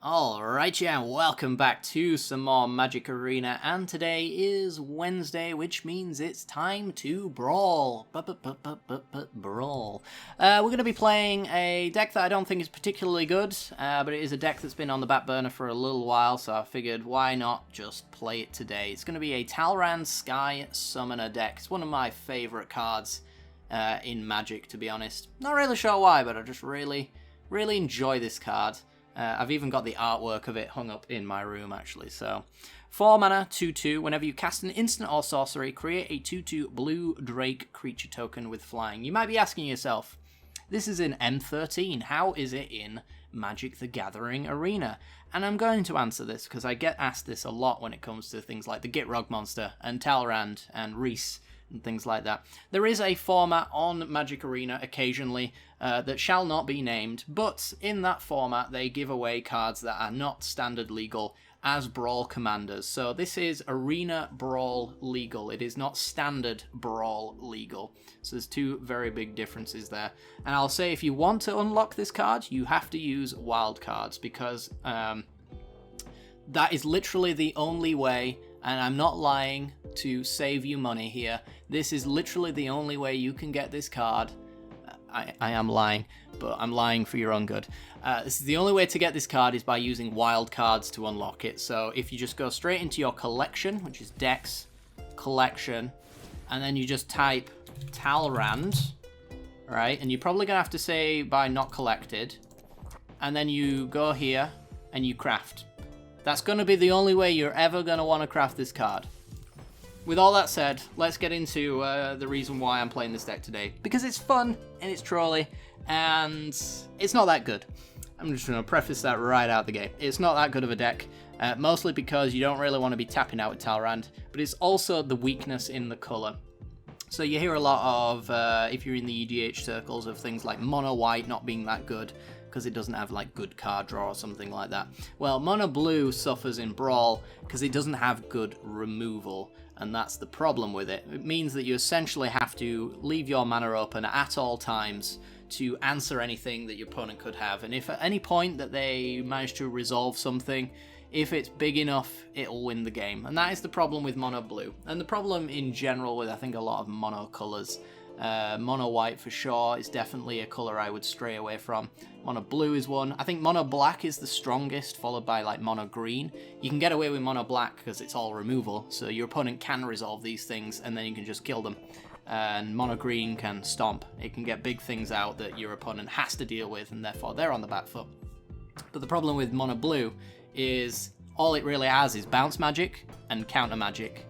Alright, yeah, welcome back to some more Magic Arena, and today is Wednesday, which means it's time to brawl. Brawl. We're going to be playing a deck that I don't think is particularly good, but it is a deck that's been on the back burner for a little while, so I figured why not just play it today. It's going to be a Talrand Sky Summoner deck. It's one of my favourite cards in Magic, to be honest. Not really sure why, but I just really enjoy this card. I've even got the artwork of it hung up in my room, actually. So, 4 mana, 2/2. Whenever you cast an instant or sorcery, create a 2/2 blue Drake creature token with flying. You might be asking yourself, this is in M13. How is it in Magic the Gathering Arena? And I'm going to answer this because I get asked this a lot when it comes to things like the Gitrog monster and Talrand and Reese and things like that. There is a format on Magic Arena occasionally that shall not be named, but in that format they give away cards that are not standard legal as Brawl commanders. So this is Arena Brawl legal. It is not standard Brawl legal. So there's two very big differences there. And I'll say if you want to unlock this card, you have to use wild cards because that is literally the only way. And I'm not lying to save you money here. This is literally the only way you can get this card. I am lying, but I'm lying for your own good. This is the only way to get this card is by using wild cards to unlock it. So if you just go straight into your collection, which is Decks, Collection, and then you just type Talrand, right? And you're probably going to have to say by not collected. And then you go here and you craft. That's going to be the only way you're ever going to want to craft this card. With all that said, let's get into the reason why I'm playing this deck today. Because it's fun, and it's trolly, and it's not that good. I'm just going to preface that right out the gate. It's not that good of a deck, mostly because you don't really want to be tapping out with Talrand, but it's also the weakness in the colour. So you hear a lot of, if you're in the EDH circles, of things like mono white not being that good, because it doesn't have like good card draw or something like that. Well, mono blue suffers in Brawl because it doesn't have good removal, and that's the problem with it. It means that you essentially have to leave your mana open at all times to answer anything that your opponent could have, and if at any point that they manage to resolve something, if it's big enough, it'll win the game. And that is the problem with mono blue, and the problem in general with I think a lot of mono colours. Mono white for sure is definitely a colour I would stray away from. Mono blue is one. I think mono black is the strongest, followed by like mono green. You can get away with mono black because it's all removal, so your opponent can resolve these things and then you can just kill them. And mono green can stomp. It can get big things out that your opponent has to deal with, and therefore they're on the back foot. But the problem with mono blue is all it really has is bounce magic and counter magic.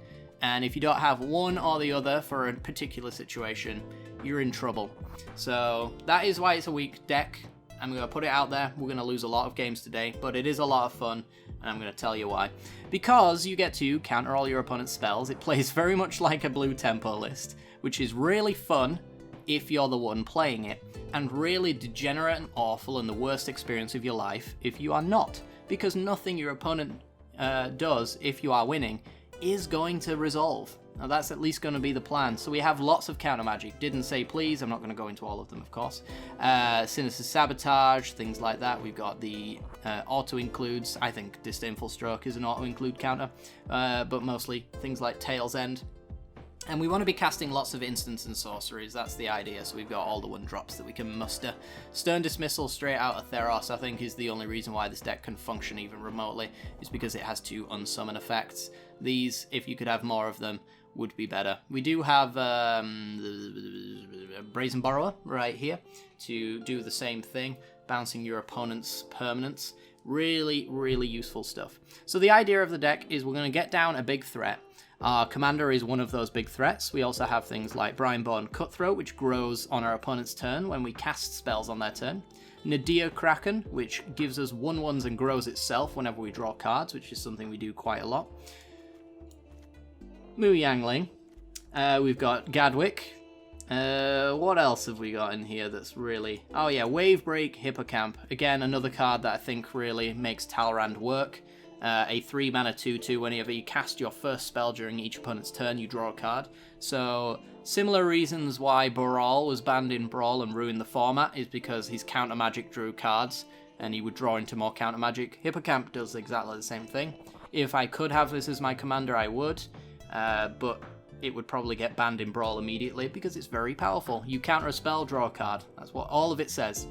And if you don't have one or the other for a particular situation, you're in trouble. So that is why it's a weak deck. I'm going to put it out there. We're going to lose a lot of games today, but it is a lot of fun, and I'm going to tell you why. Because you get to counter all your opponent's spells, it plays very much like a blue tempo list, which is really fun if you're the one playing it, and really degenerate and awful and the worst experience of your life if you are not. Because nothing your opponent does if you are winning is going to resolve. Now that's at least going to be the plan. So we have lots of counter magic. Didn't say please, I'm not going to go into all of them, of course. Sinister Sabotage, things like that. We've got the auto-includes. I think Disdainful Stroke is an auto-include counter, but mostly things like Tail's End. And we want to be casting lots of instants and sorceries, that's the idea, so we've got all the 1-drops that we can muster. Stern Dismissal straight out of Theros, I think, is the only reason why this deck can function even remotely, is because it has 2 unsummon effects. These, if you could have more of them, would be better. We do have Brazen Borrower right here to do the same thing, bouncing your opponent's permanents. Really useful stuff. So the idea of the deck is we're going to get down a big threat. Our commander is one of those big threats. We also have things like Brineborn Cutthroat, which grows on our opponent's turn when we cast spells on their turn. Nadir Kraken, which gives us 1/1s and grows itself whenever we draw cards, which is something we do quite a lot. Mu Yangling. We've got Gadwick. What else have we got in here that's really... Oh yeah, Wavebreak Hippocamp. Again, another card that I think really makes Talrand work. A 3 mana 2/2, whenever you cast your first spell during each opponent's turn, you draw a card. So, similar reasons why Brawl was banned in Brawl and ruined the format is because his counter magic drew cards. and he would draw into more counter magic. Hippocamp does exactly the same thing. If I could have this as my commander, I would, but it would probably get banned in Brawl immediately because it's very powerful. You counter a spell, draw a card. That's what all of it says.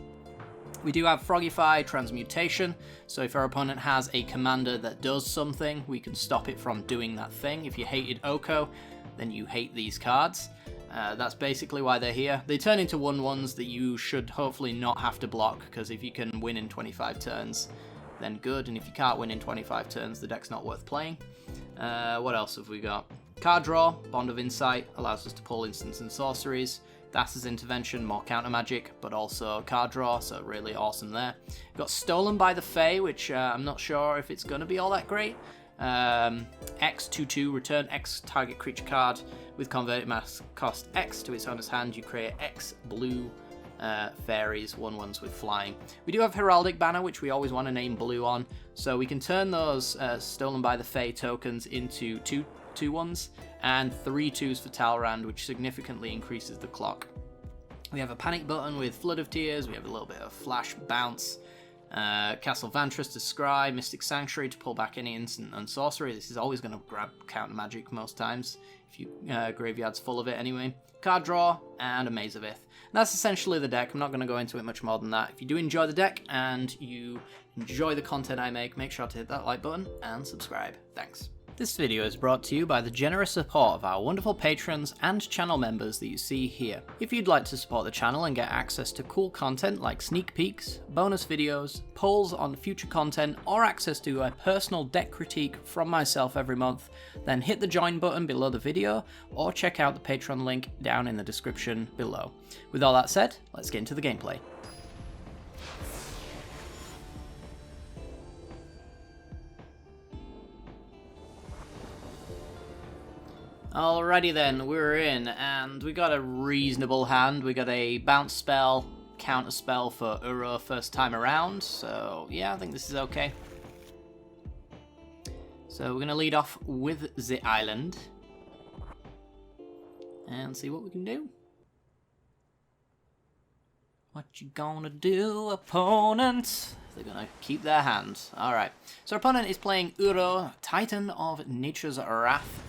We do have Frogify, Transmutation, so if our opponent has a commander that does something, we can stop it from doing that thing. If you hated Oko, then you hate these cards. That's basically why they're here. They turn into 1/1s that you should hopefully not have to block, because if you can win in 25 turns, then good, and if you can't win in 25 turns, the deck's not worth playing. What else have we got? Card draw, Bond of Insight, allows us to pull instants and sorceries. Thassa's Intervention, more counter magic, but also card draw, so really awesome there. We've got Stolen by the Fae, which I'm not sure if it's going to be all that great. X 2/2, return X target creature card with converted mass cost X to its owner's hand. You create X blue fairies, 1/1s with flying. We do have Heraldic Banner, which we always want to name blue on, so we can turn those Stolen by the Fae tokens into 2/1s and 3/2s for Talrand, which significantly increases the clock. We have a Panic button with Flood of Tears, we have a little bit of Flash Bounce, Castle Vantress to scry, Mystic Sanctuary to pull back any instant and sorcery. This is always going to grab counter magic most times, if your graveyard's full of it anyway. Card draw, and a Maze of Ith. And that's essentially the deck. I'm not going to go into it much more than that. If you do enjoy the deck, and you enjoy the content I make sure to hit that like button, and subscribe. Thanks. This video is brought to you by the generous support of our wonderful patrons and channel members that you see here. If you'd like to support the channel and get access to cool content like sneak peeks, bonus videos, polls on future content, or access to a personal deck critique from myself every month, then hit the join button below the video, or check out the Patreon link down in the description below. With all that said, let's get into the gameplay. Alrighty then, we're in, and we got a reasonable hand. We got a bounce spell, counter spell for Uro first time around, so yeah, I think this is okay. So we're going to lead off with the island, and see what we can do. What you gonna do, opponent? They're gonna keep their hand. Alright, so our opponent is playing Uro, Titan of Nature's Wrath.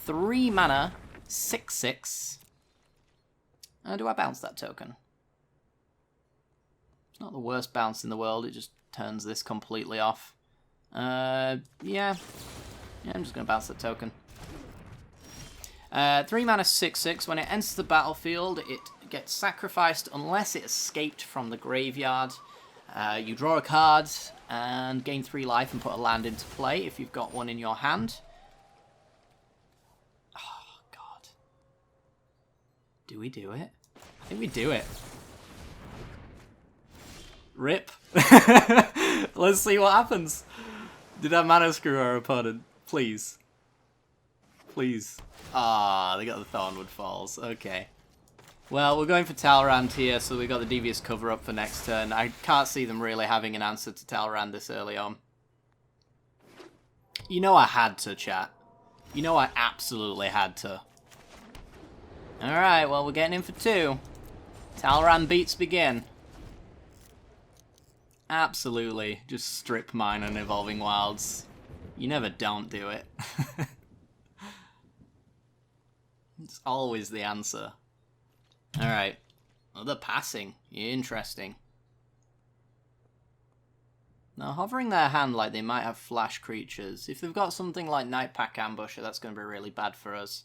3 mana, 6/6. Do I bounce that token? It's not the worst bounce in the world, it just turns this completely off. Yeah, I'm just going to bounce that token. 3 mana, 6/6. When it enters the battlefield, it gets sacrificed unless it escaped from the graveyard. You draw a card and gain 3 life and put a land into play if you've got one in your hand. Do we do it? I think we do it. Rip. Let's see what happens. Did that mana screw our opponent? Please. Please. Ah, they got the Thornwood Falls. Okay. Well, we're going for Talrand here, so we got the Devious Cover up for next turn. I can't see them really having an answer to Talrand this early on. You know I had to, chat. You know I absolutely had to. Alright, well, we're getting in for 2. Talrand beats begin. Absolutely. Just strip mine and Evolving Wilds. You never don't do it. It's always the answer. Alright. Oh, they're passing. Interesting. Now, hovering their hand like they might have flash creatures. If they've got something like Nightpack Ambusher, that's going to be really bad for us.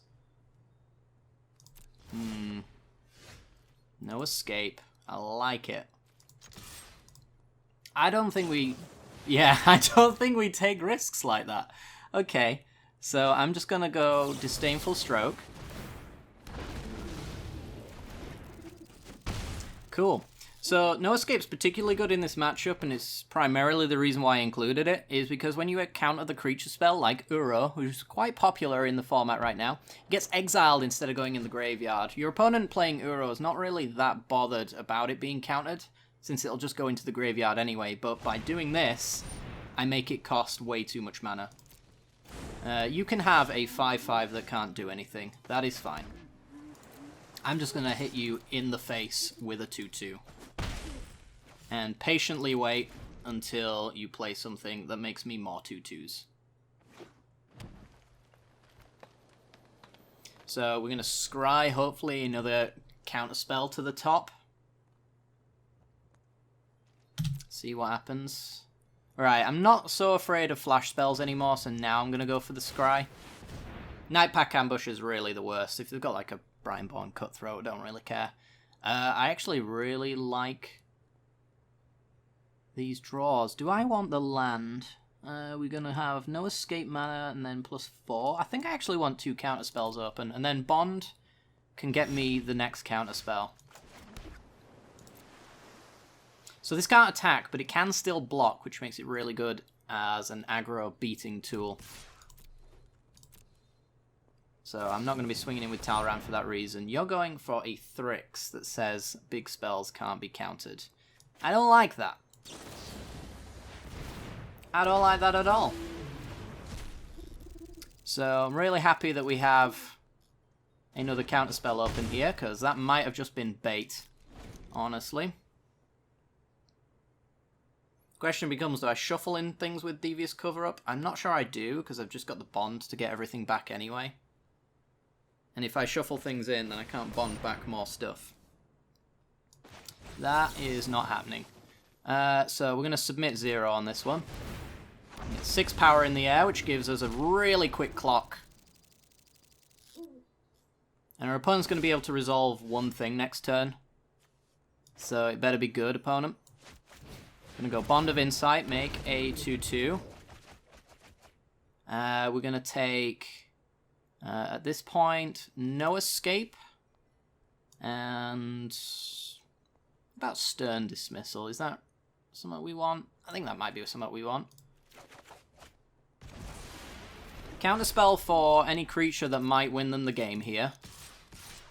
No escape. I like it. I don't think we... Yeah, I don't think we take risks like that. Okay, so I'm just gonna go Disdainful Stroke. Cool. So, No Escape's particularly good in this matchup, and it's primarily the reason why I included it, is because when you counter the creature spell, like Uro, who's quite popular in the format right now, it gets exiled instead of going in the graveyard. Your opponent playing Uro is not really that bothered about it being countered, since it'll just go into the graveyard anyway, but by doing this, I make it cost way too much mana. You can have a 5/5 that can't do anything. That is fine. I'm just going to hit you in the face with a 2/2. And patiently wait until you play something that makes me more 2/2s. So we're going to scry, hopefully, another counterspell to the top. See what happens. Alright, I'm not so afraid of flash spells anymore, so now I'm going to go for the scry. Nightpack Ambush is really the worst. If they've got like a Brineborn Cutthroat, I don't really care. I actually really like these draws. Do I want the land? We're going to have no escape mana and then +4. I think I actually want 2 counterspells open. And then Bond can get me the next counterspell. So this can't attack, but it can still block, which makes it really good as an aggro beating tool. So I'm not going to be swinging in with Talrand for that reason. You're going for a Thrix that says big spells can't be countered. I don't like that. I don't like that at all. So I'm really happy that we have another counterspell open here, because that might have just been bait, honestly. Question becomes, do I shuffle in things with Devious Cover-Up? I'm not sure I do, because I've just got the Bond to get everything back anyway. And if I shuffle things in, then I can't Bond back more stuff. That is not happening. So we're going to submit 0 on this one. It's 6 power in the air, which gives us a really quick clock. And our opponent's going to be able to resolve one thing next turn. So it better be good, opponent. Going to go Bond of Insight, make a 2/2. We're going to take, at this point, no escape. And about Stern Dismissal. Is that something we want? I think that might be something we want. Counterspell for any creature that might win them the game here.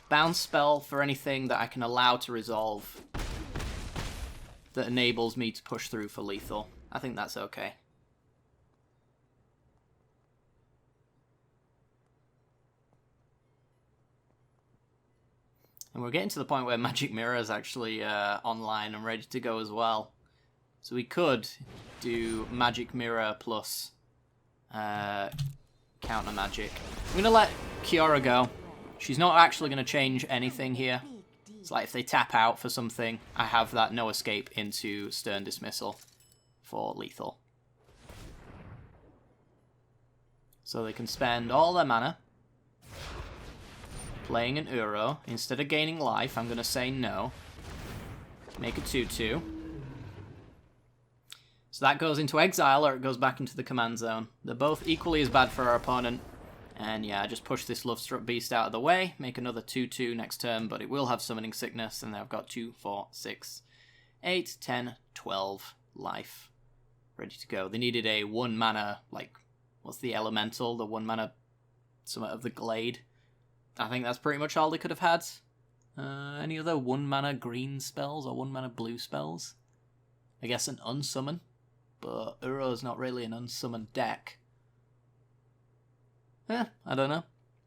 Bounce spell for anything that I can allow to resolve that enables me to push through for lethal. I think that's okay. And we're getting to the point where Magic Mirror is actually online and ready to go as well. So we could do Magic Mirror plus Counter Magic. I'm going to let Kiora go. She's not actually going to change anything here. It's like if they tap out for something, I have that no escape into Stern Dismissal for lethal. So they can spend all their mana playing an Uro. Instead of gaining life, I'm going to say no. Make a 2/2. So that goes into exile, or it goes back into the command zone. They're both equally as bad for our opponent. And yeah, just push this Lovestruck Beast out of the way, make another 2/2 next turn, but it will have Summoning Sickness, and then I've got 2, 4, 6, 8, 10, 12 life ready to go. They needed a 1 mana, like, what's the elemental? The 1 mana summit of the Glade. I think that's pretty much all they could have had. Any other 1 mana green spells or 1 mana blue spells? I guess an unsummon, but Uro's not really an unsummoned deck. I don't know.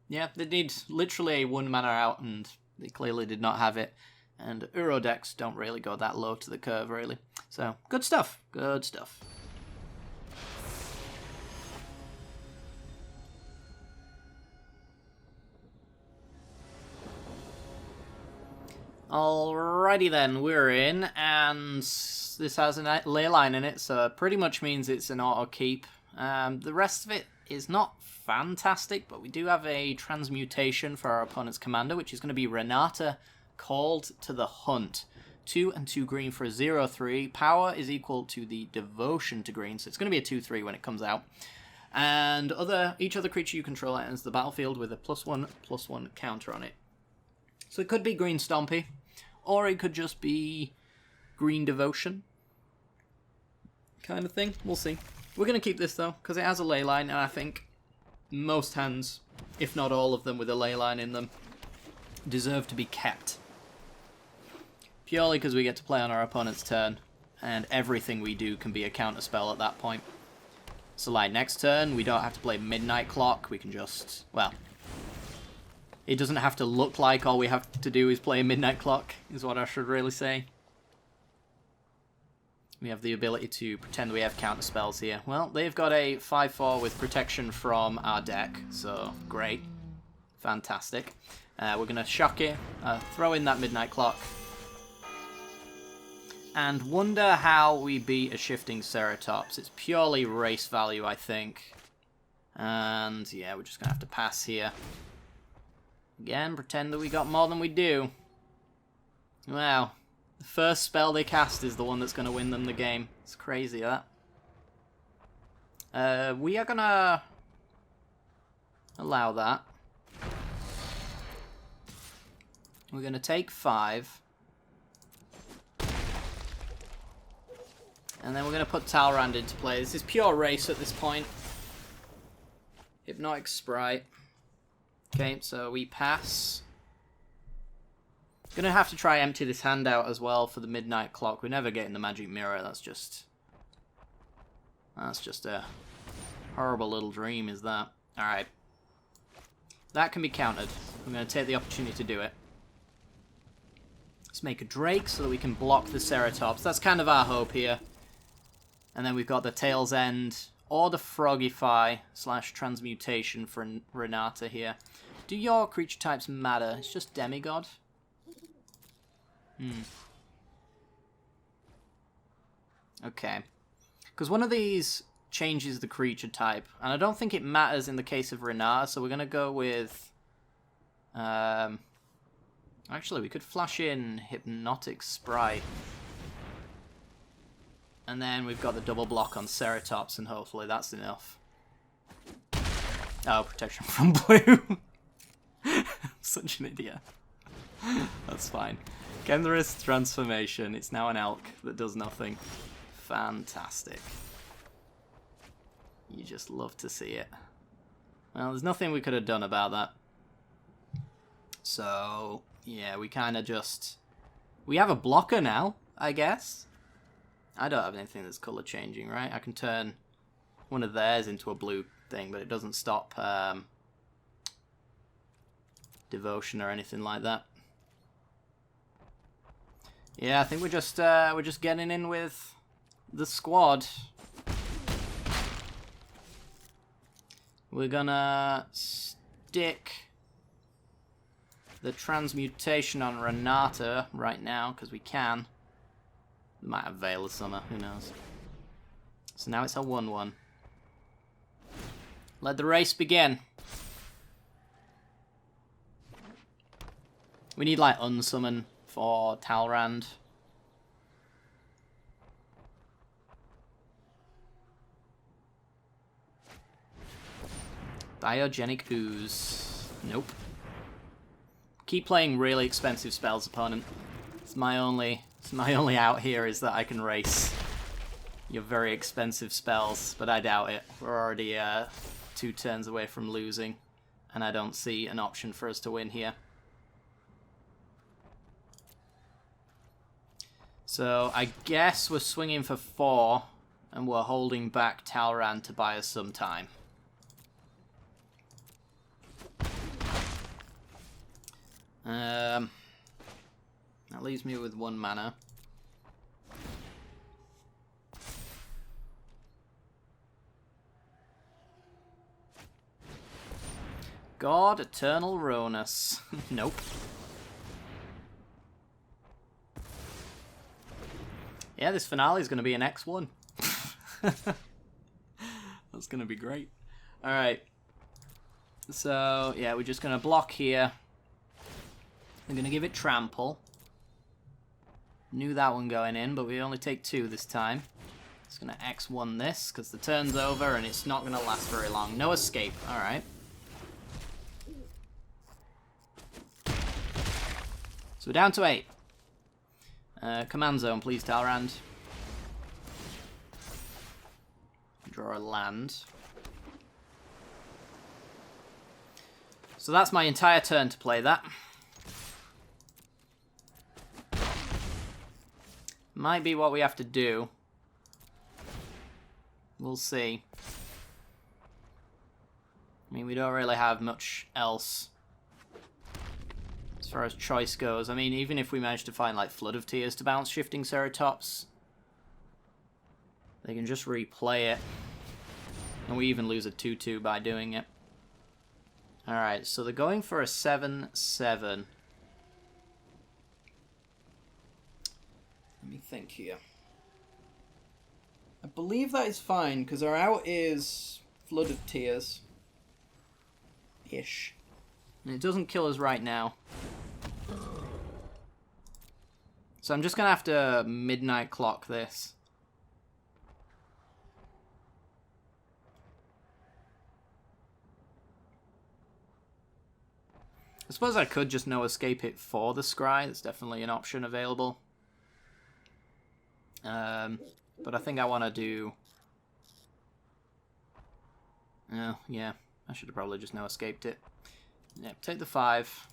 Yeah, they need literally a 1 mana out, and they clearly did not have it. And Uro decks don't really go that low to the curve, really. So, good stuff. Good stuff. Alrighty then, we're in, and this has a ley line in it, so it pretty much means it's an auto keep. The rest of it is not fantastic, but we do have a transmutation for our opponent's commander, which is going to be Renata, Called to the Hunt. 2 and 2 green for a 0/3. Power is equal to the devotion to green, so it's going to be a 2/3 when it comes out. And each other creature you control enters the battlefield with a +1/+1 counter on it. So it could be Green Stompy, or it could just be Green Devotion kind of thing. We'll see. We're going to keep this, though, because it has a ley line, and I think most hands, if not all of them with a ley line in them, deserve to be kept. Purely because we get to play on our opponent's turn, and everything we do can be a counterspell at that point. So, like, next turn, we don't have to play Midnight Clock. We can just, well, it doesn't have to look like all we have to do is play a Midnight Clock, is what I should really say. We have the ability to pretend we have counter spells here. Well, they've got a 5/4 with protection from our deck, so great. Fantastic. We're going to shock it, throw in that Midnight Clock, and wonder how we beat a Shifting Ceratops. It's purely race value, I think. And yeah, we're just going to have to pass here. Again, pretend that we got more than we do. Wow. The first spell they cast is the one that's going to win them the game. It's crazy, that. We are going to allow that. We're going to take 5. And then we're going to put Talrand into play. This is pure race at this point. Hypnotic Sprite. Okay, so we pass. Gonna have to try empty this hand out as well for the Midnight Clock. We're never getting the Magic Mirror. That's just a horrible little dream, is that? Alright. That can be countered. I'm gonna take the opportunity to do it. Let's make a Drake so that we can block the Ceratops. That's kind of our hope here. And then we've got the Tail's End or the Frogify / Transmutation for Renata here. Do your creature types matter? It's just Demigod. Okay. Because one of these changes the creature type. And I don't think it matters in the case of Renata, so we're going to go with... Actually, we could flash in Hypnotic Sprite. And then we've got the double block on Ceratops, and hopefully that's enough. Oh, protection from blue. I'm such an idiot. That's fine. Kendris transformation. It's now an elk that does nothing. Fantastic. You just love to see it. Well, there's nothing we could have done about that. So, yeah, we kind of just... We have a blocker now, I guess. I don't have anything that's color changing, right? I can turn one of theirs into a blue thing, but it doesn't stop devotion or anything like that. Yeah, I think we're just getting in with the squad. We're gonna stick the transmutation on Renata right now because we can. We might have Veil of Summer, who knows. So now it's a 1/1. Let the race begin. We need like unsummon for Talrand. Biogenic Ooze. Nope. Keep playing really expensive spells, opponent. It's my only out here is that I can race your very expensive spells, but I doubt it. We're already 2 turns away from losing, and I don't see an option for us to win here. So I guess we're swinging for 4, and we're holding back Talrand to buy us some time. That leaves me with 1 mana. God, Eternal Ronus. Nope. Yeah, this finale is going to be an X1. That's going to be great. Alright. So, yeah, we're just going to block here. We're going to give it Trample. Knew that one going in, but we only take 2 this time. It's going to X1 this, because the turn's over and it's not going to last very long. No escape. Alright. So we're down to 8. Command Zone, please, Talrand. Draw a land. So that's my entire turn to play that. Might be what we have to do. We'll see. I mean, we don't really have much else as far as choice goes. I mean, even if we manage to find, like, Flood of Tears to bounce Shifting Ceratops, they can just replay it. And we even lose a 2-2 by doing it. Alright, so they're going for a 7-7. Let me think here. I believe that is fine, because our out is Flood of Tears. Ish. And it doesn't kill us right now. So I'm just going to have to midnight clock this. I suppose I could just no escape it for the scry. That's definitely an option available. But I think I want to do... Oh, yeah. I should have probably just no escaped it. Yeah, take the 5.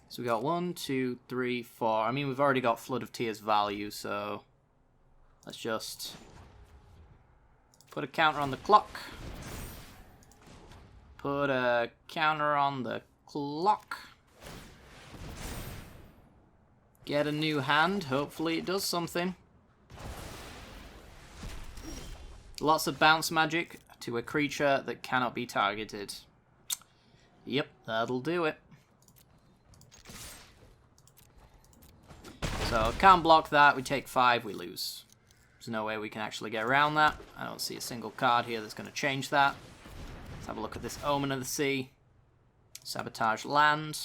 So we got 1, 2, 3, 4. I mean, we've already got Flood of Tears value, so... Let's just... put a counter on the clock. Put a counter on the clock. Get a new hand. Hopefully it does something. Lots of bounce magic to a creature that cannot be targeted. Yep, that'll do it. So, can't block that. We take 5, we lose. There's no way we can actually get around that. I don't see a single card here that's going to change that. Let's have a look at this Omen of the Sea. Sabotage land.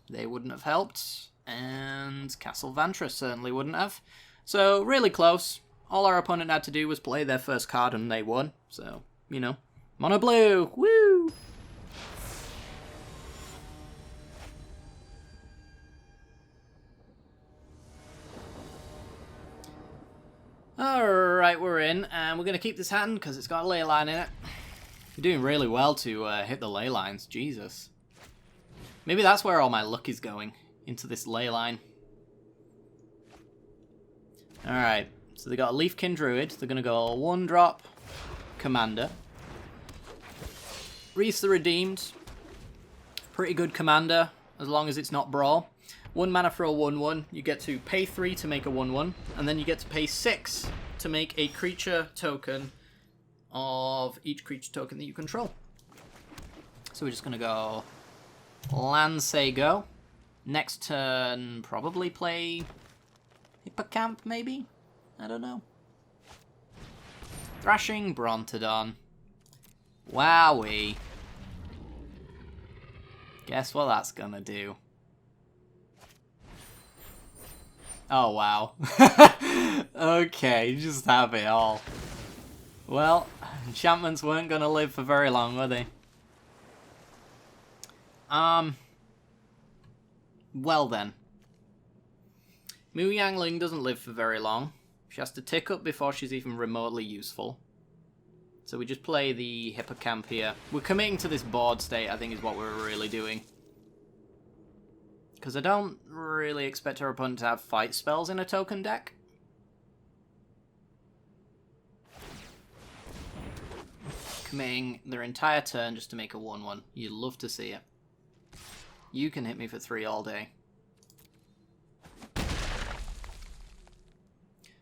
They wouldn't have helped. And Castle Vantra certainly wouldn't have. So, really close. All our opponent had to do was play their first card and they won. So, you know. Mono blue! Woo! Alright, we're in. And we're going to keep this hand because it's got a ley line in it. We're doing really well to hit the ley lines. Jesus. Maybe that's where all my luck is going. Into this ley line. Alright. So they got a Leafkin Druid. They're going to go 1-drop Commander. Reese the Redeemed. Pretty good Commander. As long as it's not Brawl. 1 mana for a 1-1. You get to pay 3 to make a 1-1. And then you get to pay 6 to make a creature token of each creature token that you control. So we're just going to go Lansego. Next turn, probably play Hippocamp, maybe? I don't know. Thrashing Brontodon. Wowee. Guess what that's gonna do. Oh, wow. Okay, just have it all. Well, enchantments weren't gonna live for very long, were they? Well then. Mu Yangling doesn't live for very long. She has to tick up before she's even remotely useful. So we just play the Hippocamp here. We're committing to this board state, I think is what we're really doing. Because I don't really expect our opponent to have fight spells in a token deck. Committing their entire turn just to make a 1-1. You'd love to see it. You can hit me for 3 all day.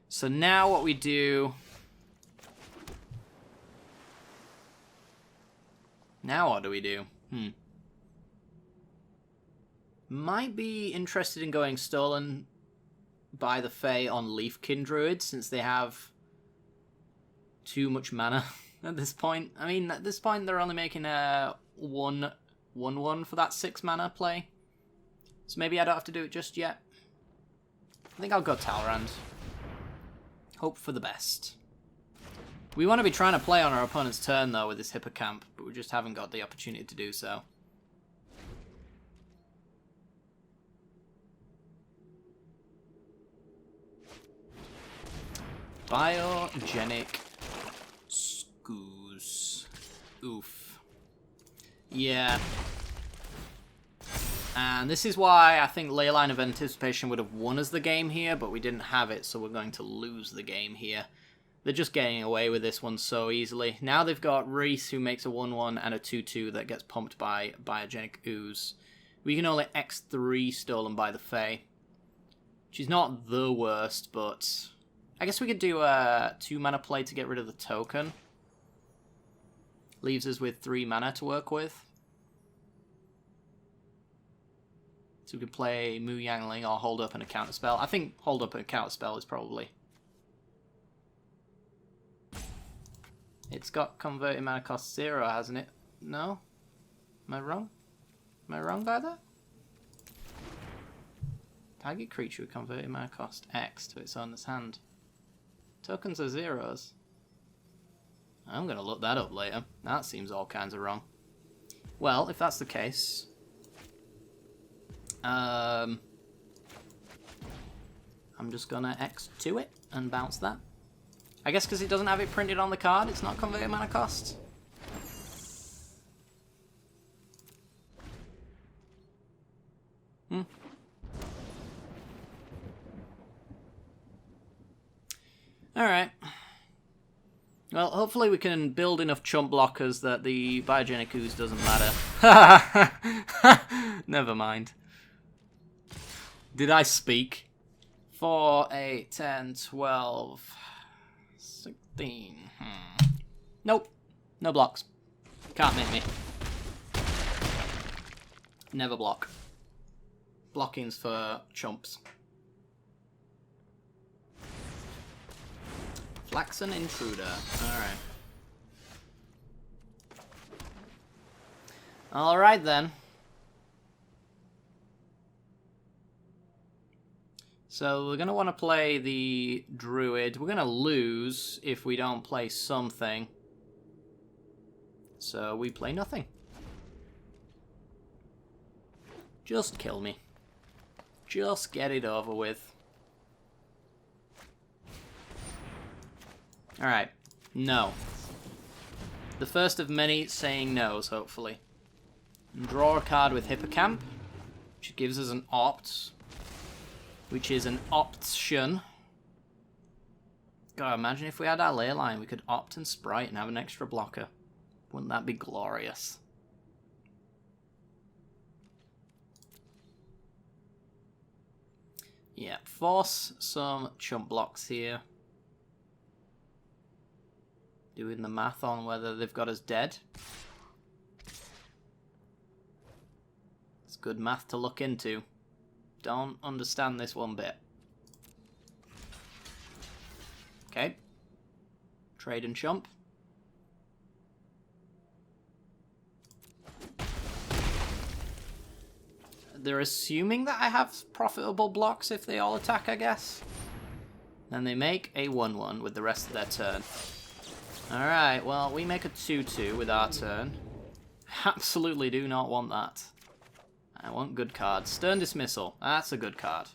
So now what we do... Now what do we do? Might be interested in going Stolen by the Fae on Leafkin Druid, since they have too much mana at this point. I mean, at this point they're only making a 1/1 for that 6 mana play. So maybe I don't have to do it just yet. I think I'll go Talrand. Hope for the best. We want to be trying to play on our opponent's turn though with this Hippocamp, but we just haven't got the opportunity to do so. Biogenic Scoos. Oof. Yeah. And this is why I think Leyline of Anticipation would have won us the game here, but we didn't have it, so we're going to lose the game here. They're just getting away with this one so easily. Now they've got Reese, who makes a 1/1 and a 2/2 that gets pumped by Biogenic Ooze. We can only X3 Stolen by the Fae. She's not the worst, but I guess we could do a 2 mana play to get rid of the token. Leaves us with 3 mana to work with. So we could play Mu Yangling or hold up and a counterspell. I think hold up and a counterspell is probably... It's got converting mana cost 0, hasn't it? No? Am I wrong? Am I wrong by that? Target creature with converting mana cost X to its owner's hand. Tokens are zeros. I'm going to look that up later. That seems all kinds of wrong. Well, if that's the case... I'm just going to X2 it and bounce that. I guess because it doesn't have it printed on the card, it's not converting mana cost. Alright. Well, hopefully we can build enough chump blockers that the Biogenic Ooze doesn't matter. Never mind. Did I speak? 4, 8, 10, 12, 16. Nope. No blocks. Can't make me. Never block. Blocking's for chumps. Flaxen Intruder. Alright. Alright then. So we're going to want to play the Druid. We're going to lose if we don't play something. So we play nothing. Just kill me. Just get it over with. Alright. No. The first of many saying no's, hopefully. Draw a card with Hippocamp, which gives us an opt. Which is an option. God, imagine if we had our ley line, we could opt and sprite and have an extra blocker. Wouldn't that be glorious? Yeah, force some chump blocks here. Doing the math on whether they've got us dead. It's good math to look into. Don't understand this one bit. Okay. Trade and chump. They're assuming that I have profitable blocks if they all attack, I guess. Then they make a 1-1 with the rest of their turn. Alright, well, we make a 2-2 with our turn. Absolutely do not want that. I want good cards. Stern Dismissal. That's a good card.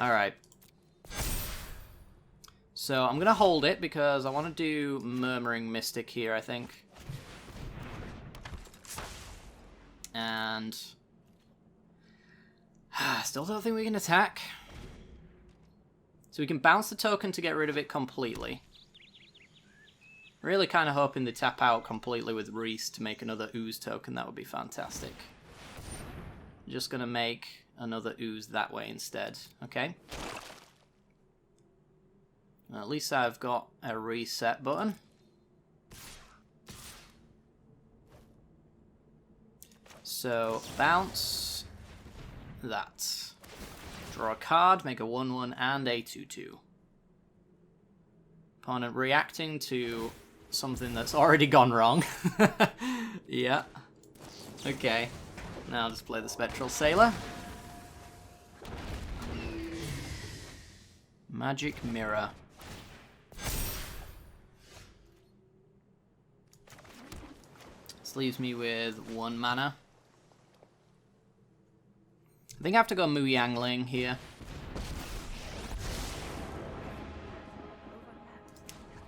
Alright. So I'm going to hold it because I want to do Murmuring Mystic here, I think. And... still don't think we can attack. So we can bounce the token to get rid of it completely. Really kind of hoping they tap out completely with Reese to make another Ooze token. That would be fantastic. Just going to make another Ooze that way instead. Okay. Well, at least I've got a reset button. So, bounce that. Draw a card, make a 1-1 and a 2-2. Opponent reacting to something that's already gone wrong. Yeah. Okay. Now I'll just play the Spectral Sailor. Magic Mirror. This leaves me with 1 mana. I think I have to go Mu Yangling here.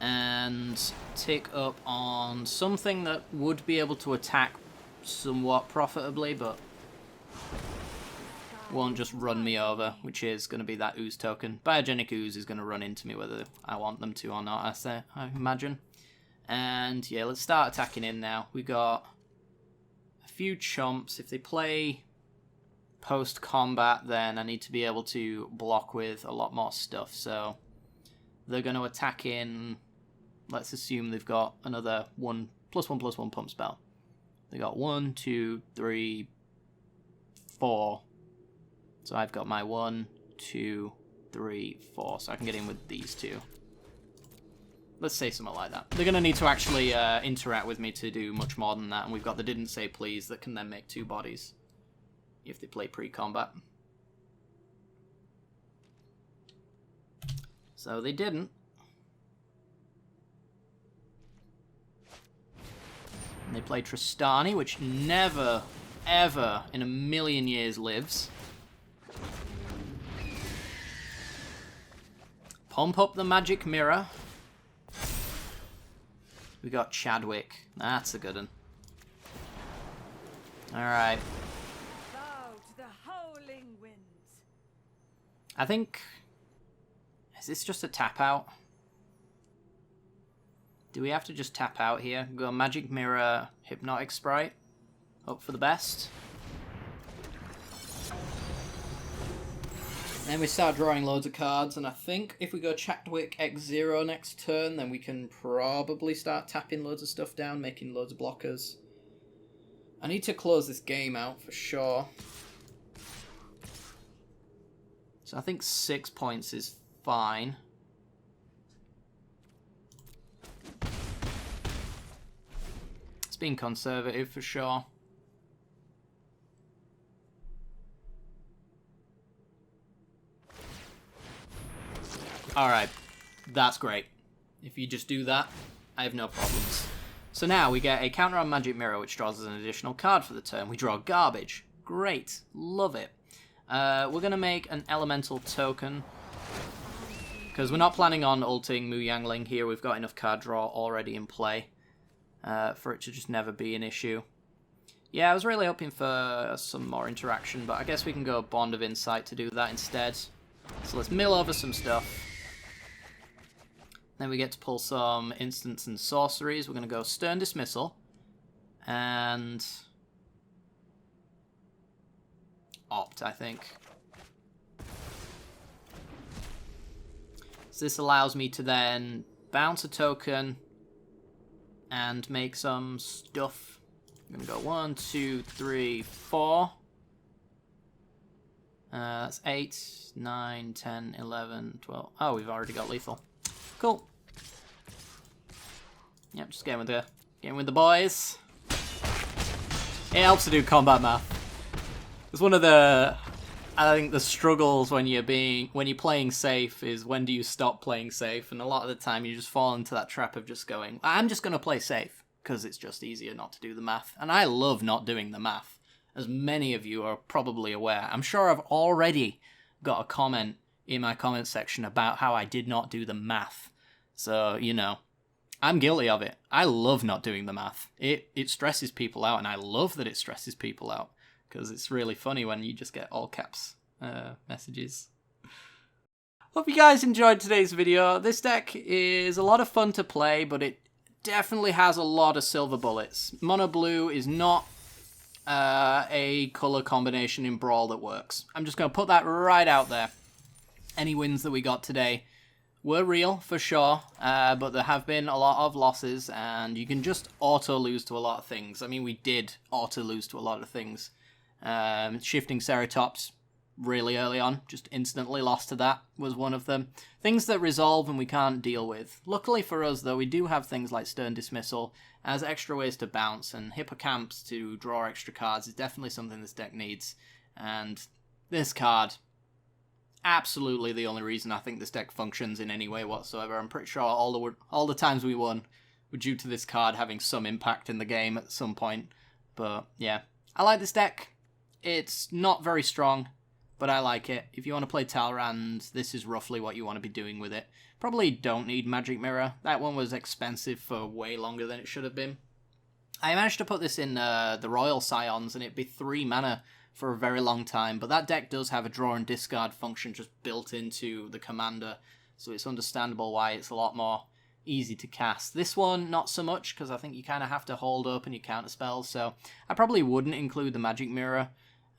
And tick up on something that would be able to attack somewhat profitably, but won't just run me over, which is going to be that Ooze token. Biogenic Ooze is going to run into me whether I want them to or not, I imagine. And yeah, let's start attacking in now. We got a few chumps. If they play post-combat, then I need to be able to block with a lot more stuff. So they're going to attack in... Let's assume they've got another 1+1/+1 pump spell. They got 1, 2, 3, 4. So I've got my 1, 2, 3, 4. So I can get in with these two. Let's say something like that. They're going to need to actually interact with me to do much more than that. And we've got the didn't say please that can then make 2 bodies if they play pre-combat. So they didn't. And they play Tristani, which never, ever in a million years lives. Pump up the magic mirror. We got Chadwick. That's a good one. Alright. I think... Is this just a tap out? Do we have to just tap out here? Go Magic Mirror, Hypnotic Sprite. Hope for the best. Then we start drawing loads of cards, and I think if we go Chadwick X0 next turn, then we can probably start tapping loads of stuff down, making loads of blockers. I need to close this game out for sure. So I think 6 points is fine. It's being conservative for sure. Alright, that's great. If you just do that, I have no problems. So now we get a counter on Magic Mirror, which draws us an additional card for the turn. We draw garbage. Great. Love it. We're going to make an elemental token, because we're not planning on ulting Mu Yangling here. We've got enough card draw already in play for it to just never be an issue. Yeah, I was really hoping for some more interaction, but I guess we can go Bond of Insight to do that instead. So let's mill over some stuff. Then we get to pull some instants and sorceries. We're going to go Stern Dismissal and Opt, I think. So this allows me to then bounce a token and make some stuff. I'm going to go 1, 2, 3, 4. That's 8, 9, 10, 11, 12. Oh, we've already got lethal. Cool. Yep, just getting with the boys. It helps to do combat math. It's one of the, I think, the struggles when you're playing safe is when do you stop playing safe, and a lot of the time you just fall into that trap of just going, I'm just going to play safe because it's just easier not to do the math. And I love not doing the math, as many of you are probably aware. I'm sure I've already got a comment in my comment section about how I did not do the math. So, you know, I'm guilty of it. I love not doing the math. It stresses people out, and I love that it stresses people out, because it's really funny when you just get all caps messages. Hope you guys enjoyed today's video. This deck is a lot of fun to play, but it definitely has a lot of silver bullets. Mono blue is not a colour combination in Brawl that works. I'm just going to put that right out there. Any wins that we got today were real, for sure, but there have been a lot of losses, and you can just auto-lose to a lot of things. I mean, we did auto-lose to a lot of things. Shifting Ceratops really early on, just instantly lost to that, was one of them. Things that resolve and we can't deal with. Luckily for us, though, we do have things like Stern Dismissal as extra ways to bounce, and Hippocamps to draw extra cards is definitely something this deck needs. And this card, absolutely the only reason I think this deck functions in any way whatsoever. I'm pretty sure all the times we won were due to this card having some impact in the game at some point. But yeah, I like this deck. It's not very strong, but I like it. If you want to play Talrand, this is roughly what you want to be doing with it. Probably don't need Magic Mirror. That one was expensive for way longer than it should have been. I managed to put this in the Royal Scions, and it'd be 3 mana for a very long time, but that deck does have a draw and discard function just built into the commander, so it's understandable why it's a lot more easy to cast. This one, not so much, because I think you kind of have to hold open your counter spells, so I probably wouldn't include the Magic Mirror,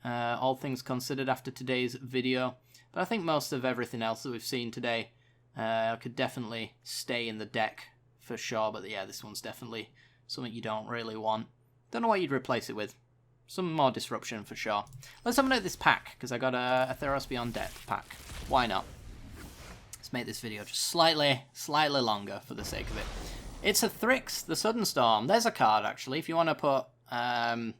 all things considered after today's video, but I think most of everything else that we've seen today I could definitely stay in the deck for sure, but yeah, this one's definitely something you don't really want. Don't know what you'd replace it with. Some more disruption for sure. Let's have a look at this pack, because I got a Theros Beyond Depth pack. Why not? Let's make this video just slightly longer for the sake of it. It's a Thrix, the Sudden Storm. There's a card, actually, if you want to put a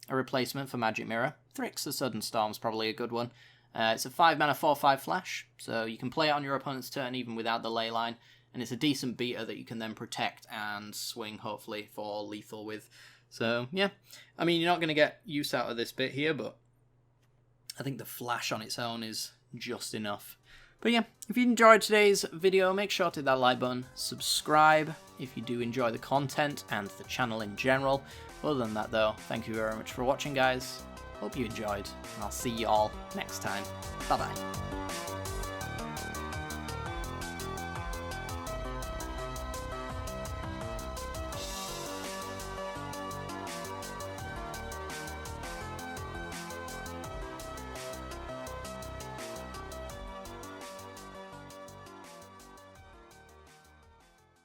replacement for Magic Mirror. Thrix, the Sudden Storm's probably a good one. It's a 5-mana 4/5 flash, so you can play it on your opponent's turn even without the ley line, and it's a decent beater that you can then protect and swing, hopefully, for lethal with. So, yeah. I mean, you're not going to get use out of this bit here, but I think the flash on its own is just enough. But yeah, if you enjoyed today's video, make sure to hit that like button, subscribe if you do enjoy the content and the channel in general. Other than that, though, thank you very much for watching, guys. Hope you enjoyed, and I'll see you all next time. Bye-bye.